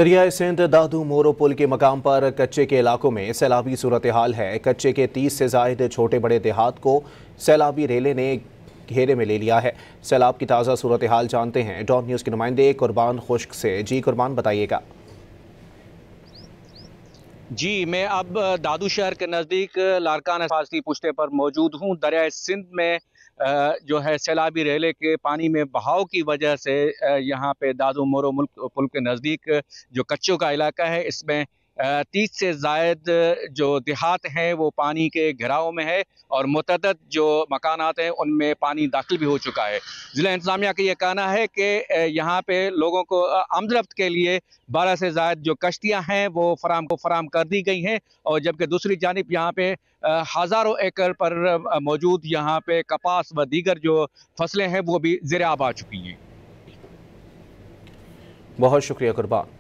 दरियाए सिंध दादू मोरो पुल के मकाम पर कच्चे के इलाकों में सैलाबी सूरत हाल है। कच्चे के 30 से जायद छोटे बड़े देहात को सैलाबी रेले ने घेरे में ले लिया है। सैलाब की ताज़ा सूरत हाल जानते हैं डॉन न्यूज़ के नुमाइंदे कुर्बान खुश्क से। जी कुर्बान, बताइएगा। जी, मैं अब दादू शहर के नज़दीक लारकान हिफाजती पुश्ते पर मौजूद हूँ। दरियाए सिंध में जो है सैलाबी रेले के पानी में बहाव की वजह से यहाँ पे दादू मोरो मुल्क पुल के नज़दीक जो कच्चों का इलाका है, इसमें 30 से ज़ायद जो देहात हैं वो पानी के घिराव में है और मुतअद्दिद जो मकानात हैं उनमें पानी दाखिल भी हो चुका है। ज़िला इंतज़ामिया का ये कहना है कि यहाँ पे लोगों को आमद-रफ्त के लिए 12 से ज़ायद जो कश्तियाँ हैं वो फराम कर दी गई हैं और जबकि दूसरी जानिब यहाँ पे हज़ारों एकड़ पर मौजूद यहाँ पे कपास व दीगर जो फसलें हैं वो भी ज़ेर-ए-आब आ चुकी हैं। बहुत शुक्रिया कुर्बान।